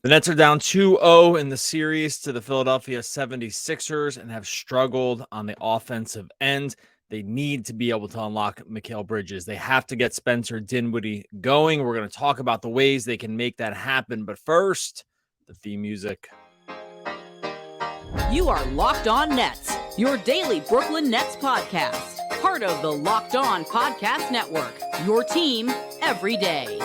The Nets are down 2-0 in the series to the Philadelphia 76ers and have struggled on the offensive end. They need to be able to unlock Mikal Bridges. They have to get Spencer Dinwiddie going. We're going to talk about the ways they can make that happen. But first, the theme music. You are Locked On Nets, your daily Brooklyn Nets podcast. Part of the Locked On Podcast Network, your team every day.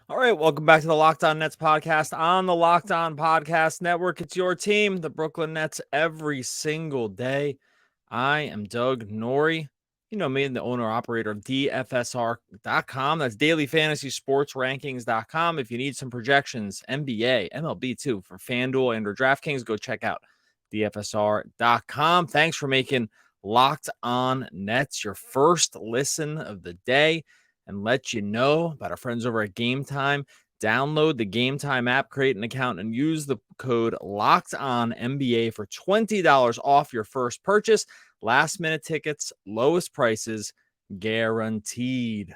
All right, welcome back to the Locked On Nets podcast on the Locked On Podcast Network. It's your team, the Brooklyn Nets, every single day. I am Doug Norrie. You know me, the owner-operator of DFSR.com. That's Daily Fantasy Sports Rankings.com. If you need some projections, NBA, MLB too, for FanDuel and or DraftKings, go check out DFSR.com. Thanks for making Locked On Nets your first listen of the day. And let you know about our friends over at Game Time. Download the Game Time app, create an account, and use the code LOCKEDONNBA for $20 off your first purchase. Last-minute tickets, lowest prices, guaranteed.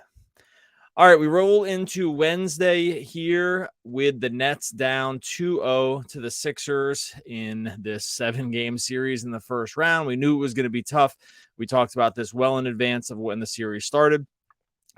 All right, we roll into Wednesday here with the Nets down 2-0 to the Sixers in this 7-game series in the first round. We knew it was going to be tough. We talked about this well in advance of when the series started,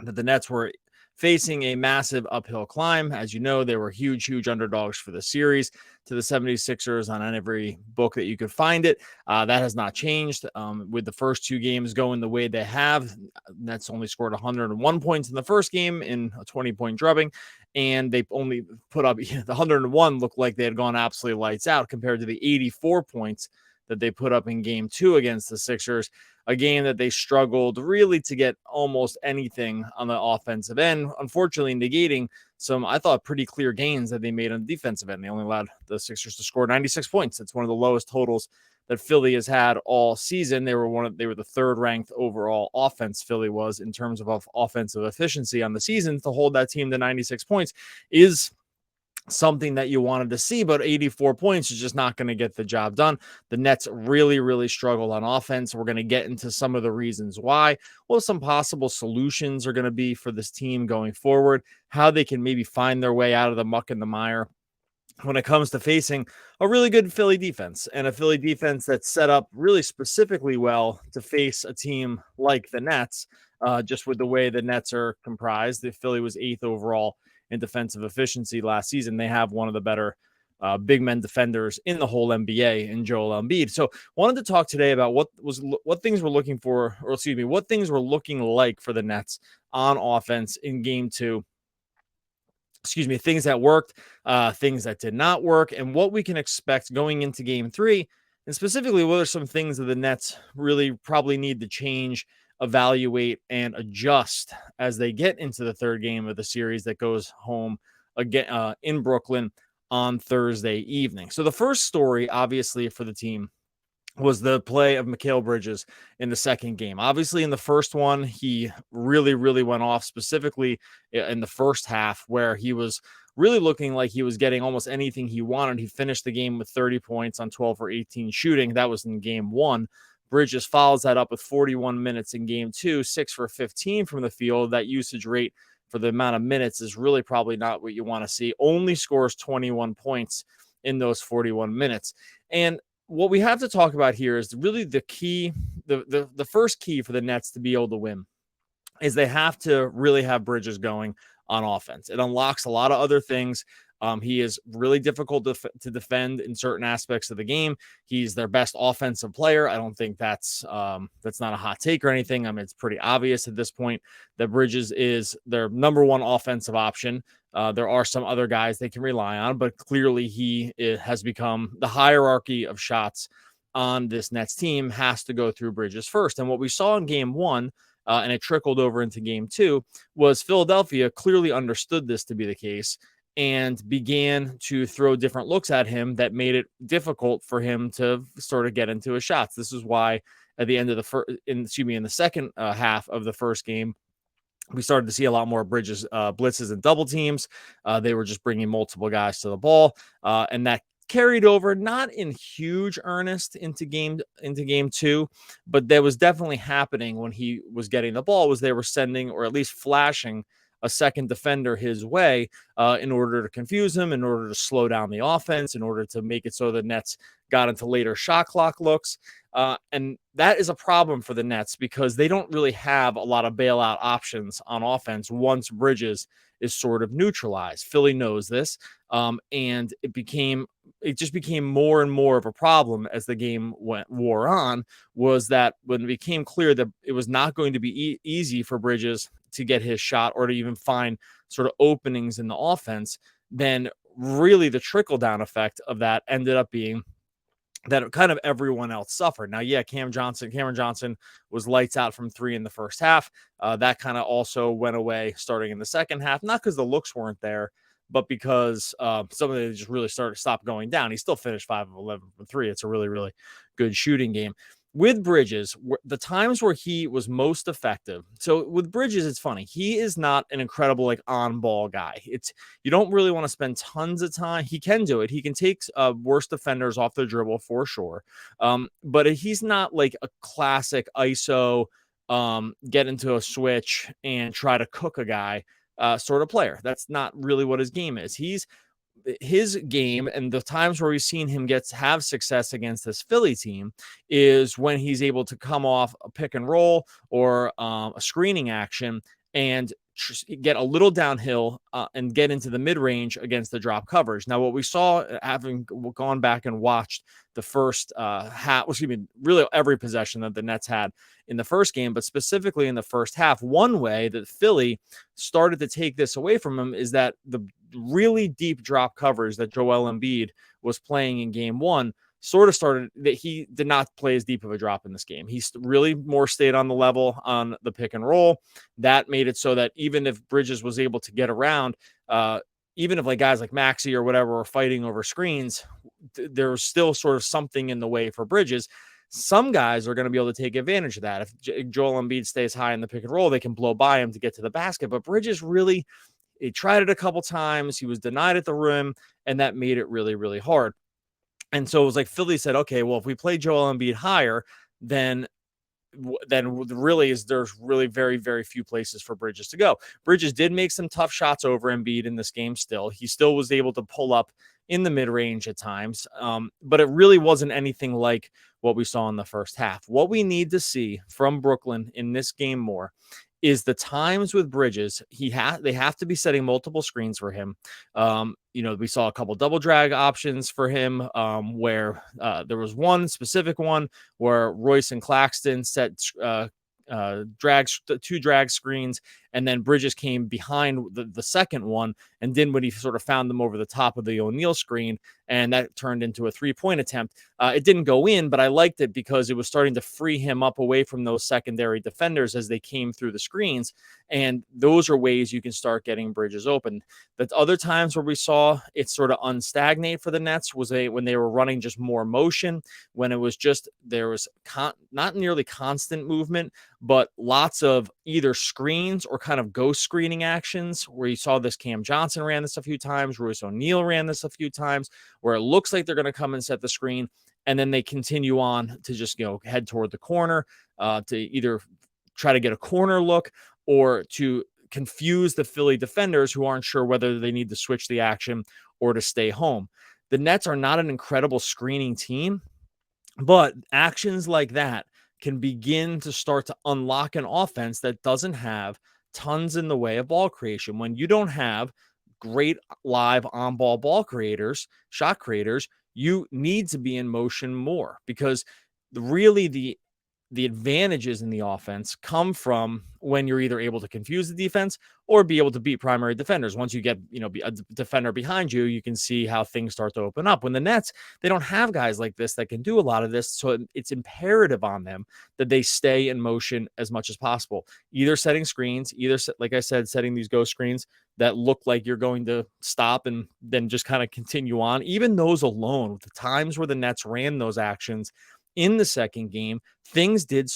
that the Nets were facing a massive uphill climb. As you know, they were huge underdogs for the series to the 76ers on every book that you could find it. That has not changed with the first two games going the way they have. Nets only scored 101 points in the first game in a 20-point drubbing, and they only put up the 101 looked like they had gone absolutely lights out compared to the 84 points that they put up in game two against the Sixers, a game that they struggled really to get almost anything on the offensive end, unfortunately negating some, I thought, pretty clear gains that they made on the defensive end. They only allowed the Sixers to score 96 points. It's one of the lowest totals that Philly has had all season. They were the third ranked overall offense, Philly was, in terms of offensive efficiency on the season. To hold that team to 96 points is something that you wanted to see, but 84 points is just not going to get the job done. The Nets really struggled on offense. We're going to get into some of the reasons why, what some possible solutions are going to be for this team going forward, how they can maybe find their way out of the muck and the mire when it comes to facing a really good Philly defense, and a Philly defense that's set up really specifically well to face a team like the Nets. Just with the way the Nets are comprised, the Philly was 8th overall in defensive efficiency last season. They have one of the better big men defenders in the whole NBA in Joel Embiid. So wanted to talk today about what things we're looking for, or excuse me, what things were looking like for the Nets on offense in game two. Excuse me, things that worked, things that did not work, and what we can expect going into game three. And specifically, what are some things that the Nets really probably need to change, evaluate, and adjust as they get into the third game of the series that goes home again in Brooklyn on Thursday evening. So the first story, obviously, for the team was the play of Mikal Bridges in the second game. Obviously, in the first one, he really went off, specifically in the first half, where he was really looking like he was getting almost anything he wanted. He finished the game with 30 points on 12 for 18 shooting. That was in game one. Bridges follows that up with 41 minutes in game two, 6 for 15 from the field. That usage rate for the amount of minutes is really probably not what you want to see. Only scores 21 points in those 41 minutes. And what we have to talk about here is really the key, the first key for the Nets to be able to win is they have to really have Bridges going on offense. It unlocks a lot of other things. He is really difficult to defend in certain aspects of the game. He's their best offensive player. I don't think that's not a hot take or anything. I mean, it's pretty obvious at this point that Bridges is their number one offensive option. There are some other guys they can rely on, but clearly he has become the hierarchy of shots on this Nets team has to go through Bridges first. And what we saw in game one, and it trickled over into game two, was Philadelphia clearly understood this to be the case and began to throw different looks at him that made it difficult for him to sort of get into his shots. This is why at the end of in the second half of the first game, we started to see a lot more Bridges blitzes and double teams. They were just bringing multiple guys to the ball, and that carried over, not in huge earnest into game two, but that was definitely happening when he was getting the ball, was they were sending, or at least flashing, a second defender his way in order to confuse him, in order to slow down the offense, in order to make it so the Nets got into later shot clock looks. And that is a problem for the Nets because they don't really have a lot of bailout options on offense once Bridges is sort of neutralized. Philly knows this. And it just became more and more of a problem as the game wore on, was that when it became clear that it was not going to be easy for Bridges to get his shot or to even find sort of openings in the offense, then really the trickle down effect of that ended up being that kind of everyone else suffered. Now, yeah, Cameron Johnson was lights out from three in the first half. That kind of also went away starting in the second half, not because the looks weren't there, but because some of them just really stopped going down. He still finished 5 of 11 from three. It's a really, really good shooting game. With Bridges, the times where he was most effective. So with Bridges, it's funny. He is not an incredible on-ball guy. You don't really want to spend tons of time. He can do it. He can take worse defenders off the dribble for sure. But he's not like a classic ISO, get into a switch and try to cook a guy sort of player. That's not really what his game is. His game, and the times where we've seen him have success against this Philly team, is when he's able to come off a pick and roll or a screening action and get a little downhill and get into the mid-range against the drop coverage. Now, what we saw, having gone back and watched the first really every possession that the Nets had in the first game, but specifically in the first half, one way that Philly started to take this away from him is that the really deep drop coverage that Joel Embiid was playing in game one sort of started that he did not play as deep of a drop in this game. He really more stayed on the level on the pick and roll. That made it so that even if Bridges was able to get around, even if guys like Maxey or whatever were fighting over screens, there was still sort of something in the way for Bridges. Some guys are going to be able to take advantage of that. If Joel Embiid stays high in the pick and roll, they can blow by him to get to the basket. But Bridges really, he tried it a couple times. He was denied at the rim, and that made it really, really hard. And so it was like Philly said, okay, well, if we play Joel Embiid higher, then there's really very, very few places for Bridges to go. Bridges did make some tough shots over Embiid in this game still. He still was able to pull up in the mid-range at times, but it really wasn't anything like what we saw in the first half. What we need to see from Brooklyn in this game more is the times with Bridges. They have to be setting multiple screens for him. We saw a couple double drag options for him where there was one specific one where Royce and Claxton set two drag screens, and then Bridges came behind the second one, and Dinwiddie sort of found them over the top of the O'Neal screen, and that turned into a 3-point attempt. It didn't go in, but I liked it because it was starting to free him up away from those secondary defenders as they came through the screens, and those are ways you can start getting Bridges open. The other times where we saw it sort of unstagnate for the Nets was when they were running just more motion, when it was just there was not nearly constant movement, but lots of either screens or kind of ghost screening actions, where you saw this. Cam Johnson ran this a few times. Royce O'Neal ran this a few times, where it looks like they're going to come and set the screen, and then they continue on to just head toward the corner to either try to get a corner look or to confuse the Philly defenders who aren't sure whether they need to switch the action or to stay home. The Nets are not an incredible screening team, but actions like that can begin to start to unlock an offense that doesn't have tons in the way of ball creation. When you don't have great live on-ball ball creators, shot creators, you need to be in motion more, because really the advantages in the offense come from when you're either able to confuse the defense or be able to beat primary defenders. Once you get, a defender behind you, you can see how things start to open up. When the Nets, they don't have guys like this that can do a lot of this. So it's imperative on them that they stay in motion as much as possible, either setting screens, like I said, setting these ghost screens that look like you're going to stop and then just kind of continue on. Even those alone, the times where the Nets ran those actions in the second game, things did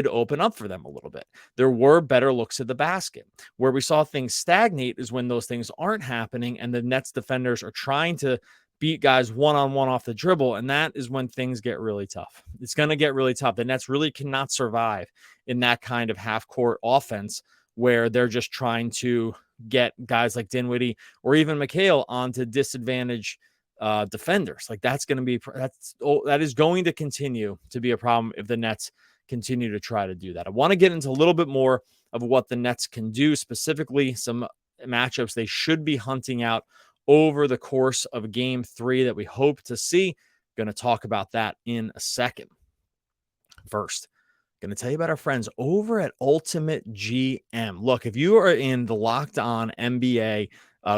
open up for them a little bit. There were better looks at the basket. Where we saw things stagnate is when those things aren't happening and the Nets defenders are trying to beat guys one-on-one off the dribble, and that is when things get really tough. It's going to get really tough. The Nets really cannot survive in that kind of half-court offense where they're just trying to get guys like Dinwiddie or even Mikal onto disadvantage defenders. Like that is going to continue to be a problem if the Nets continue to try to do that. I want to get into a little bit more of what the Nets can do, specifically some matchups they should be hunting out over the course of game 3 that we hope to see. Going to talk about that in a second. First, going to tell you about our friends over at Ultimate GM. Look, if you are in the Locked On NBA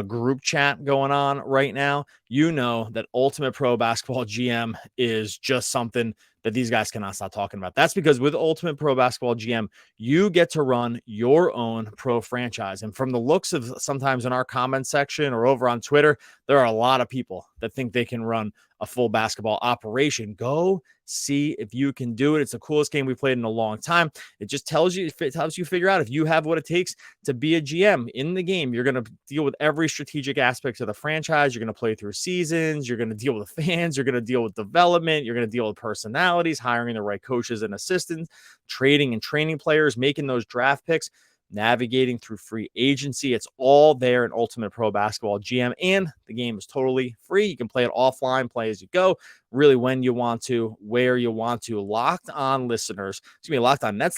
group chat going on right now, you know that Ultimate Pro Basketball GM is just something that these guys cannot stop talking about. That's because with Ultimate Pro Basketball GM, you get to run your own pro franchise. And from the looks of sometimes in our comment section or over on Twitter, there are a lot of people that think they can run a full basketball operation. Go see if you can do it. It's the coolest game we've played in a long time. It just tells you figure out if you have what it takes to be a GM in the game. You're going to deal with every strategic aspect of the franchise. You're going to play through seasons. You're going to deal with fans. You're going to deal with development. You're going to deal with personalities, hiring the right coaches and assistants, trading and training players, making those draft picks, navigating through free agency. It's all there in Ultimate Pro Basketball GM, and the game is totally free. You can play it offline, play as you go, really when you want to, where you want to. Locked On Nets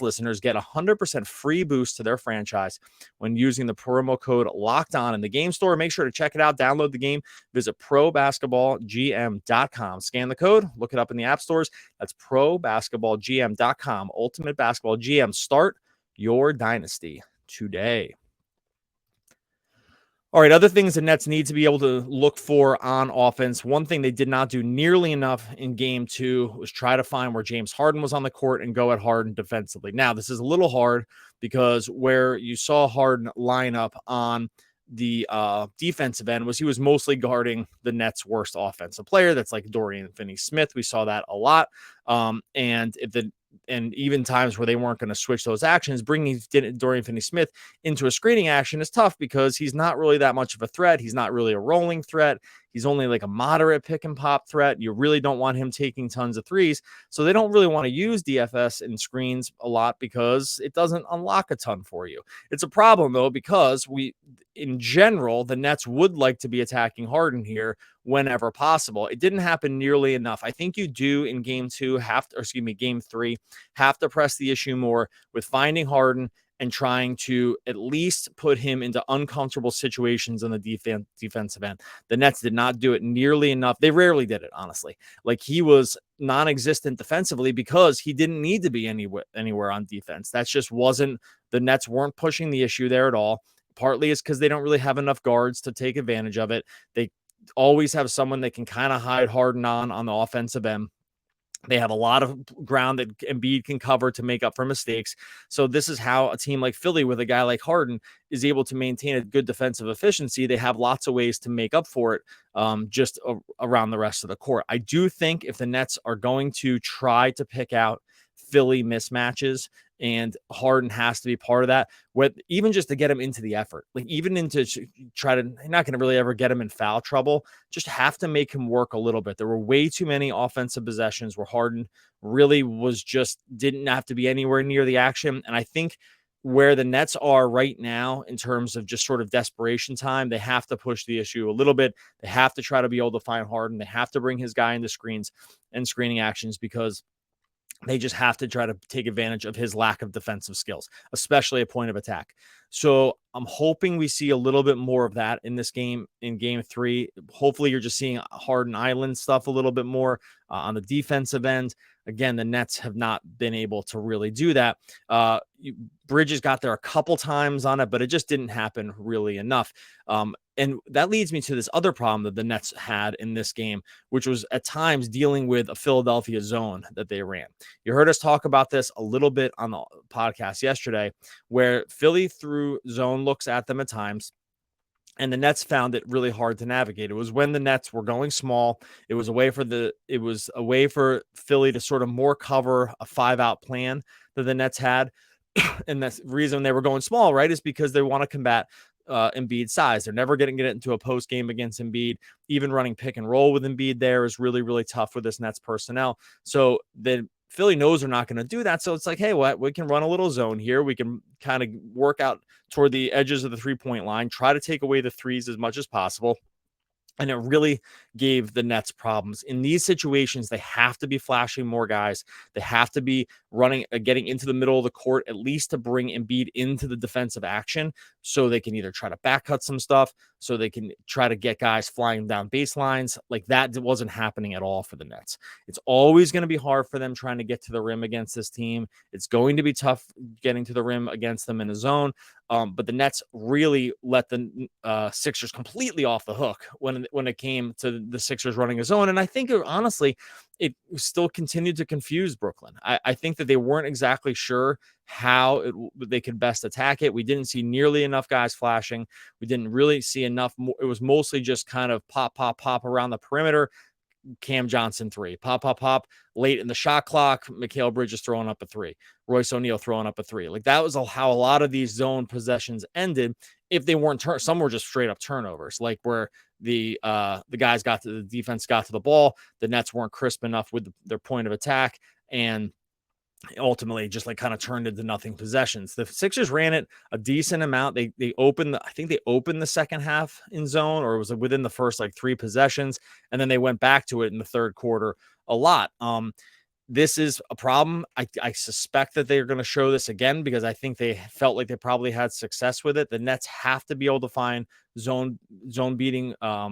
listeners get 100% free boost to their franchise when using the promo code Locked On in the game store. Make sure to check it out. Download the game. Visit probasketballgm.com. Scan the code. Look it up in the app stores. That's probasketballgm.com. Ultimate Basketball GM. Start your dynasty today. All right, other things the Nets need to be able to look for on offense. One thing they did not do nearly enough in game 2 was try to find where James Harden was on the court and go at Harden defensively. Now, this is a little hard because where you saw Harden line up on the defensive end was he was mostly guarding the Nets' worst offensive player. That's like Dorian Finney-Smith. We saw that a lot. And even times where they weren't going to switch those actions, bringing Dorian Finney-Smith into a screening action is tough because he's not really that much of a threat. He's not really a rolling threat. He's only like a moderate pick and pop threat. You really don't want him taking tons of threes. So they don't really want to use DFS and screens a lot because it doesn't unlock a ton for you. It's a problem though, because in general, the Nets would like to be attacking Harden here whenever possible. It didn't happen nearly enough. I think you do in game 3, have to press the issue more with finding Harden and trying to at least put him into uncomfortable situations on the defensive end. The Nets did not do it nearly enough. They rarely did it, honestly. Like he was non-existent defensively because he didn't need to be anywhere on defense. That's just the Nets weren't pushing the issue there at all. Partly it's because they don't really have enough guards to take advantage of it. They always have someone that can kind of hide Harden on the offensive end. They have a lot of ground that Embiid can cover to make up for mistakes. So this is how a team like Philly with a guy like Harden is able to maintain a good defensive efficiency. They have lots of ways to make up for it just around the rest of the court. I do think if the Nets are going to try to pick out Philly mismatches, and Harden has to be part of that, even just to get him into the effort, like even into not going to really ever get him in foul trouble, just have to make him work a little bit. There were way too many offensive possessions where Harden really didn't have to be anywhere near the action. And I think where the Nets are right now in terms of just sort of desperation time, they have to push the issue a little bit. They have to try to be able to find Harden. They have to bring his guy into screens and screening actions because they just have to try to take advantage of his lack of defensive skills, especially a point of attack. So I'm hoping we see a little bit more of that in this game, in game 3. Hopefully you're just seeing Harden Island stuff a little bit more on the defensive end. Again, the Nets have not been able to really do that. Bridges got there a couple times on it, but it just didn't happen really enough. And that leads me to this other problem that the Nets had in this game, which was at times dealing with a Philadelphia zone that they ran. You heard us talk about this a little bit on the podcast yesterday, where Philly threw zone looks at them at times, and the Nets found it really hard to navigate. It was when the Nets were going small. It was a way for Philly to sort of more cover a 5-out plan that the Nets had. And that's the reason they were going small, right, is because they want to combat Embiid's size. They're never getting it into a post game against Embiid. Even running pick and roll with Embiid there is really, really tough with this Nets personnel. So the Philly knows they're not going to do that. So it's like, hey, what? We can run a little zone here. We can kind of work out toward the edges of the 3-point line, try to take away the threes as much as possible. And it really gave the Nets problems. In these situations, they have to be flashing more guys. They have to be running, getting into the middle of the court, at least to bring Embiid into the defensive action so they can either try to back cut some stuff, so they can try to get guys flying down baselines. Like that wasn't happening at all for the Nets. It's always going to be hard for them trying to get to the rim against this team. It's going to be tough getting to the rim against them in a zone. But the Nets really let the Sixers completely off the hook when it came to the Sixers running a zone. And I think, honestly, it still continued to confuse Brooklyn. I think that they weren't exactly sure how they could best attack it. We didn't see nearly enough guys flashing. We didn't really see enough. It was mostly just kind of pop, pop, pop around the perimeter. Cam Johnson 3, pop, pop, pop, late in the shot clock. Mikal Bridges throwing up a 3, Royce O'Neal throwing up a 3. Like that was how a lot of these zone possessions ended. If they weren't some were just straight up turnovers, like where the guys the defense got to the ball, the Nets weren't crisp enough with their point of attack, and ultimately just like kind of turned into nothing possessions. The Sixers ran it a decent amount. They opened, I think they opened the second half in zone, or it was within the first like 3 possessions. And then they went back to it in the third quarter a lot. This is a problem. I suspect that they're going to show this again because I think they felt like they probably had success with it. The Nets have to be able to find zone beating, a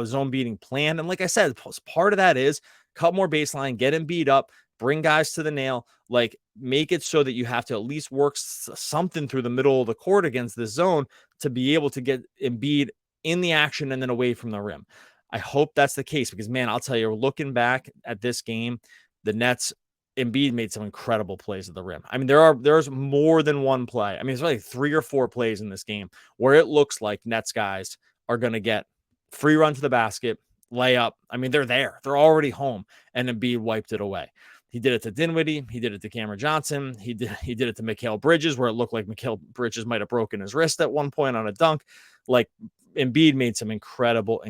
zone beating plan. And like I said, part of that is cut more baseline, get him beat up, bring guys to the nail, like make it so that you have to at least work something through the middle of the court against this zone to be able to get Embiid in the action and then away from the rim. I hope that's the case because, man, I'll tell you, looking back at this game, the Nets, Embiid made some incredible plays at the rim. I mean, there's more than one play. I mean, it's like 3 or 4 plays in this game where it looks like Nets guys are going to get free run to the basket, layup. I mean, they're there. They're already home, and Embiid wiped it away. He did it to Dinwiddie. He did it to Cameron Johnson. He did it to Mikal Bridges, where it looked like Mikal Bridges might have broken his wrist at one point on a dunk. Like Embiid made some incredible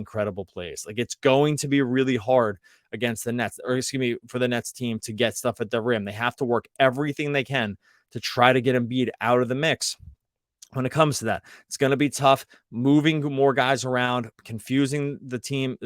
plays. Like it's going to be really hard against the Nets, or excuse me, for the Nets team to get stuff at the rim. They have to work everything they can to try to get Embiid out of the mix. When it comes to that, it's going to be tough moving more guys around, confusing the team,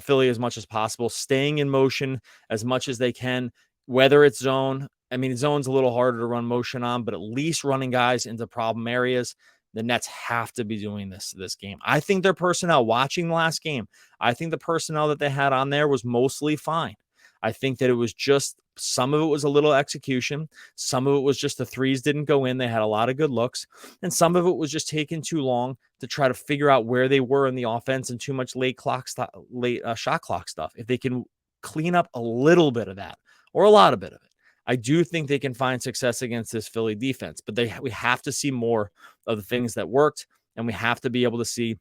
Philly as much as possible, staying in motion as much as they can, whether it's zone. I mean, zone's a little harder to run motion on, but at least running guys into problem areas. The Nets have to be doing this game. I think their personnel, watching the last game, I think the personnel that they had on there was mostly fine. I think that it was just some of it was a little execution. Some of it was just the threes didn't go in. They had a lot of good looks. And some of it was just taking too long to try to figure out where they were in the offense and too much late shot clock stuff. If they can clean up a little bit of that or a lot of bit of it, I do think they can find success against this Philly defense. But we have to see more of the things that worked, and we have to be able to see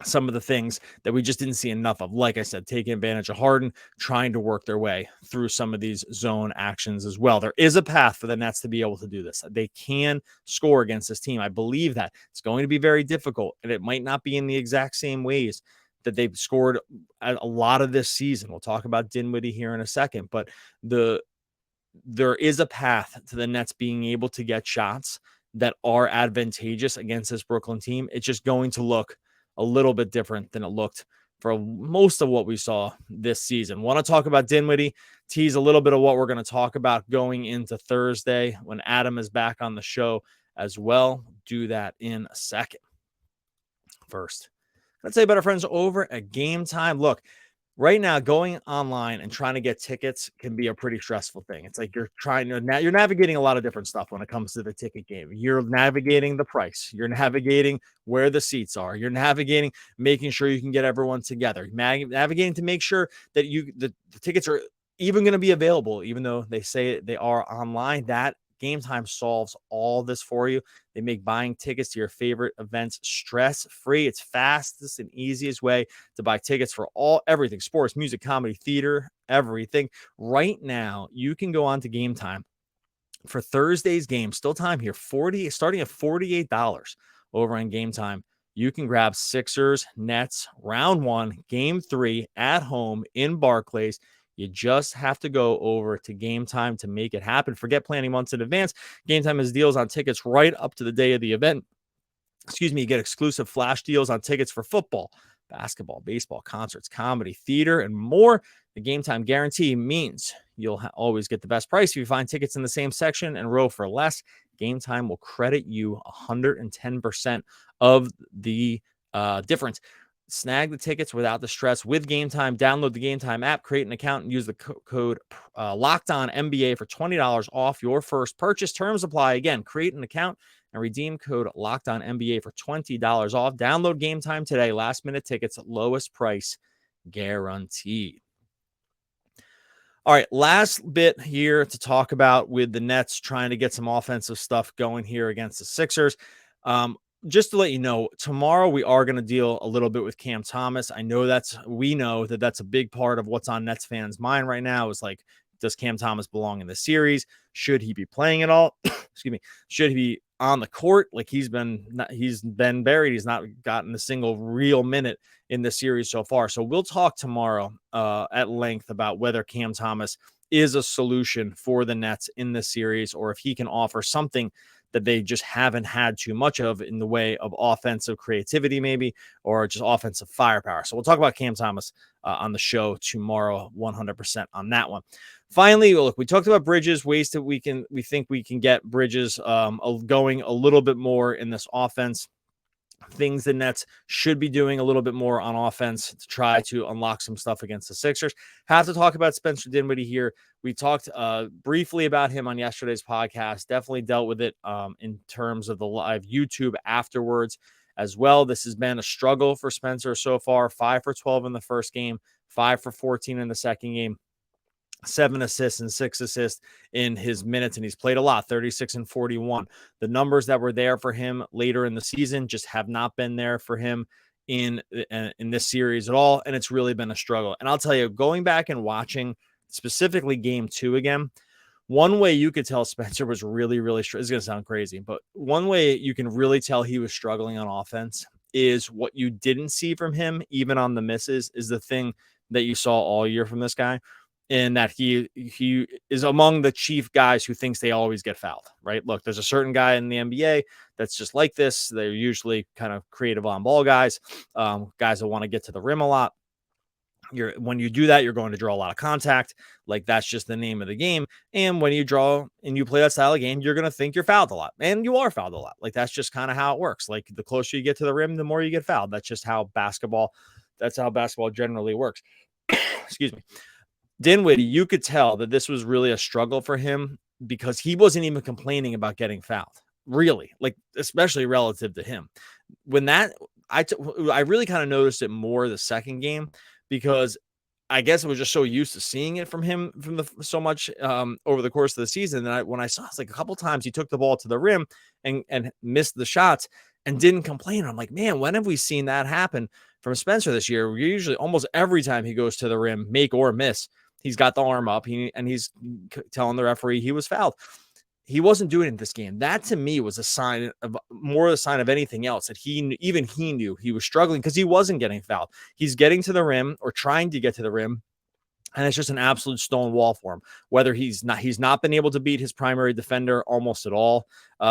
some of the things that we just didn't see enough of. Like I said, taking advantage of Harden, trying to work their way through some of these zone actions as well. There is a path for the Nets to be able to do this. They can score against this team. I believe that it's going to be very difficult, and it might not be in the exact same ways that they've scored a lot of this season. We'll talk about Dinwiddie here in a second, but there is a path to the Nets being able to get shots that are advantageous against this Brooklyn team. It's just going to look a little bit different than it looked for most of what we saw this season. Want to talk about Dinwiddie, tease a little bit of what we're going to talk about going into Thursday when Adam is back on the show as well. Do that in a second. First, let's say about our friends over at Game Time. Look, right now, going online and trying to get tickets can be a pretty stressful thing. It's like you're navigating a lot of different stuff when it comes to the ticket game. You're navigating the price. You're navigating where the seats are. You're navigating making sure you can get everyone together. Navigating to make sure that the tickets are even going to be available, even though they say they are online. That Game Time solves all this for you. They make buying tickets to your favorite events stress-free. It's fastest and easiest way to buy tickets for everything, sports, music, comedy, theater, everything. Right now, you can go on to Game Time for Thursday's game. Still time here, starting at $48. over on Game Time. You can grab Sixers Nets round 1, game 3 at home in Barclays. You just have to go over to Game Time to make it happen. Forget planning months in advance. Game Time has deals on tickets right up to the day of the event. You get exclusive flash deals on tickets for football, basketball, baseball, concerts, comedy, theater, and more. The Game Time guarantee means you'll always get the best price. If you find tickets in the same section and row for less, Game Time will credit you 110% of the difference. Snag the tickets without the stress with Game Time. Download the Game Time app, create an account, and use the code LOCKEDONNBA for $20 off your first purchase. Terms apply. Again, create an account and redeem code LOCKEDONNBA for $20 off. Download Game Time today. Last minute tickets, lowest price guaranteed. All right, last bit here to talk about with the Nets trying to get some offensive stuff going here against the Sixers. Just to let you know, tomorrow we are going to deal a little bit with Cam Thomas. We know that that's a big part of what's on Nets fans' mind right now is like, does Cam Thomas belong in the series? Should he be playing at all? Excuse me. Should he be on the court? Like he's been buried. He's not gotten a single real minute in the series so far. So we'll talk tomorrow at length about whether Cam Thomas is a solution for the Nets in this series, or if he can offer something that they just haven't had too much of in the way of offensive creativity, maybe, or just offensive firepower. So we'll talk about Cam Thomas on the show tomorrow, 100% on that one. Finally, look, we talked about Bridges, ways that we think we can get Bridges going a little bit more in this offense. Things the Nets should be doing a little bit more on offense to try to unlock some stuff against the Sixers. Have to talk about Spencer Dinwiddie here. We talked briefly about him on yesterday's podcast. Definitely dealt with it in terms of the live YouTube afterwards as well. This has been a struggle for Spencer so far. 5 for 12 in the first game, 5 for 14 in the second game. 7 assists and 6 assists in his minutes, and he's played a lot, 36 and 41. The numbers that were there for him later in the season just have not been there for him in this series at all, and it's really been a struggle. And I'll tell you, going back and watching specifically game 2 again, one way you could tell Spencer was really, really it's going to sound crazy, but one way you can really tell he was struggling on offense is what you didn't see from him, even on the misses, is the thing that you saw all year from this guy. And that he is among the chief guys who thinks they always get fouled, right? Look, there's a certain guy in the NBA that's just like this. They're usually kind of creative on ball guys, guys that want to get to the rim a lot. When you do that, you're going to draw a lot of contact. Like that's just the name of the game. And when you draw and you play that style of game, you're going to think you're fouled a lot, and you are fouled a lot. Like that's just kind of how it works. Like the closer you get to the rim, the more you get fouled. That's how basketball generally works. Excuse me. Dinwiddie, you could tell that this was really a struggle for him because he wasn't even complaining about getting fouled, really, like especially relative to him. When I really kind of noticed it more the second game because I guess I was just so used to seeing it from him so much over the course of the season that when I saw it's like a couple times he took the ball to the rim and missed the shots and didn't complain. I'm like, man, when have we seen that happen from Spencer this year? Usually almost every time he goes to the rim, make or miss, he's got the arm up and he's telling the referee he was fouled. He wasn't doing it in this game. That to me was a sign of anything else that he knew he was struggling because he wasn't getting fouled. He's getting to the rim or trying to get to the rim, and it's just an absolute stone wall for him. Whether he's not been able to beat his primary defender almost at all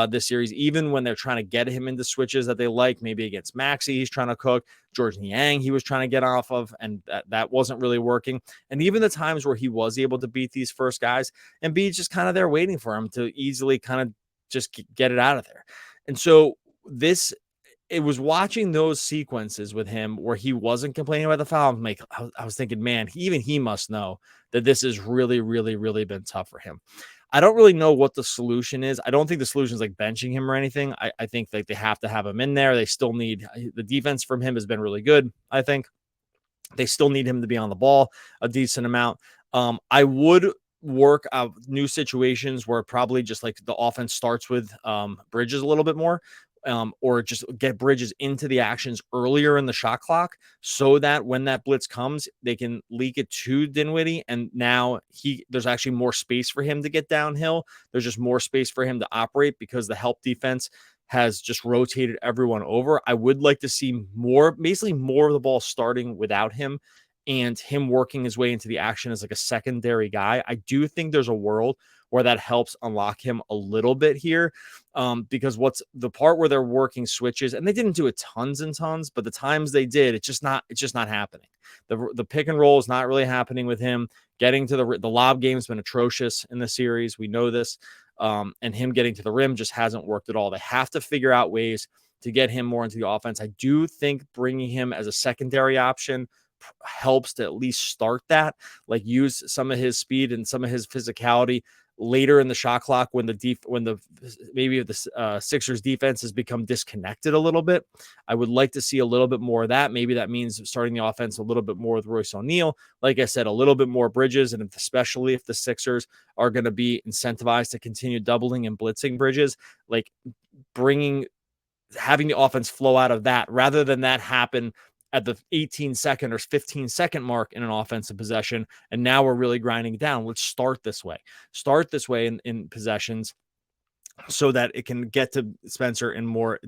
this series, even when they're trying to get him into switches that they like, maybe against Maxey, he's trying to cook. George Niang, he was trying to get off of, and that wasn't really working. And even the times where he was able to beat these first guys, and Embiid's just kind of there waiting for him to easily kind of just get it out of there. And so it was watching those sequences with him where he wasn't complaining about the foul. I was thinking, man, even he must know that this has really, really, really been tough for him. I don't really know what the solution is. I don't think the solution is like benching him or anything. I think that they have to have him in there. They still need the defense from him has been really good. I think they still need him to be on the ball a decent amount. I would work out new situations where probably just like the offense starts with Bridges a little bit more. Or just get Bridges into the actions earlier in the shot clock so that when that blitz comes, they can leak it to Dinwiddie. And now there's actually more space for him to get downhill. There's just more space for him to operate because the help defense has just rotated everyone over. I would like to see basically more of the ball starting without him and him working his way into the action as like a secondary guy. I do think there's a world where that helps unlock him a little bit here. Because what's the part where they're working switches, and they didn't do it tons and tons, but the times they did, it's just not happening. The pick and roll is not really happening with him. Getting to the lob game has been atrocious in the series. We know this. And him getting to the rim just hasn't worked at all. They have to figure out ways to get him more into the offense. I do think bringing him as a secondary option helps to at least start that, like use some of his speed and some of his physicality later in the shot clock when the Sixers defense has become disconnected a little bit. I would like to see a little bit more of that. Maybe that means starting the offense a little bit more with Royce O'Neal. Like I said, a little bit more Bridges, and especially if the Sixers are going to be incentivized to continue doubling and blitzing Bridges, like having the offense flow out of that rather than that happen at the 18-second or 15-second mark in an offensive possession. And now we're really grinding it down. Let's start this way in possessions so that it can get to Spencer in more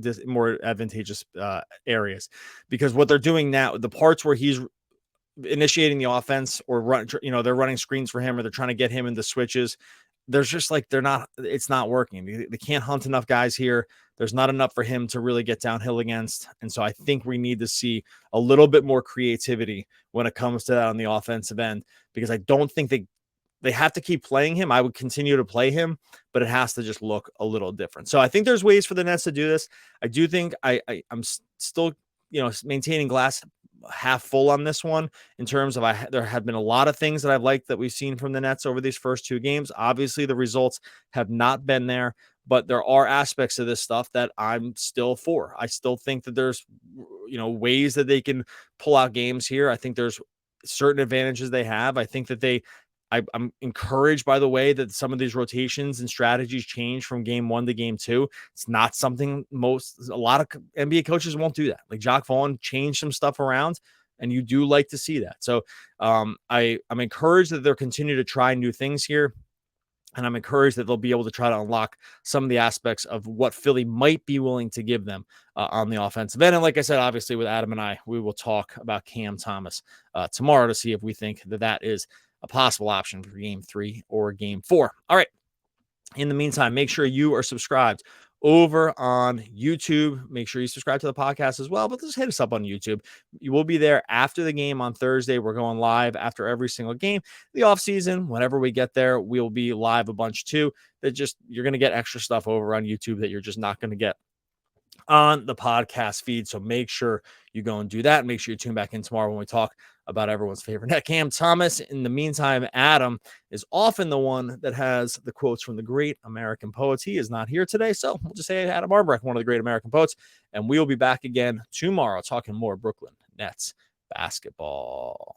advantageous areas. Because what they're doing now, the parts where he's initiating the offense or they're running screens for him or they're trying to get him into switches, there's just like it's not working. They can't hunt enough guys here. There's not enough for him to really get downhill against. And so I think we need to see a little bit more creativity when it comes to that on the offensive end, because I don't think they have to keep playing him. I would continue to play him, but it has to just look a little different. So I think there's ways for the Nets to do this. I do think I'm still, maintaining glass half full on this one in terms of there have been a lot of things that I've liked that we've seen from the Nets over these first two games. Obviously, the results have not been there, but there are aspects of this stuff that I'm still for. I still think that there's, ways that they can pull out games here. I think there's certain advantages they have. I think that I'm encouraged by the way that some of these rotations and strategies change from game 1 to game 2. It's not something a lot of NBA coaches won't do that. Like Jacque Vaughn changed some stuff around, and you do like to see that. So I'm encouraged that they'll continue to try new things here. And I'm encouraged that they'll be able to try to unlock some of the aspects of what Philly might be willing to give them on the offensive end. And like I said, obviously with Adam and I, we will talk about Cam Thomas tomorrow to see if we think that is a possible option for game 3 or game 4. All right. In the meantime, make sure you are subscribed over on YouTube. Make sure you subscribe to the podcast as well, but just hit us up on YouTube. You will be there after the game on Thursday. We're going live after every single game. The off season, whenever we get there, we'll be live a bunch too. You're going to get extra stuff over on YouTube that you're just not going to get on the podcast feed. So make sure you go and do that. Make sure you tune back in tomorrow when we talk about everyone's favorite net, Cam Thomas. In the meantime, Adam is often the one that has the quotes from the great American poets. He is not here today, so we'll just say Adam Arbrecht, one of the great American poets, and we'll be back again tomorrow talking more Brooklyn Nets basketball.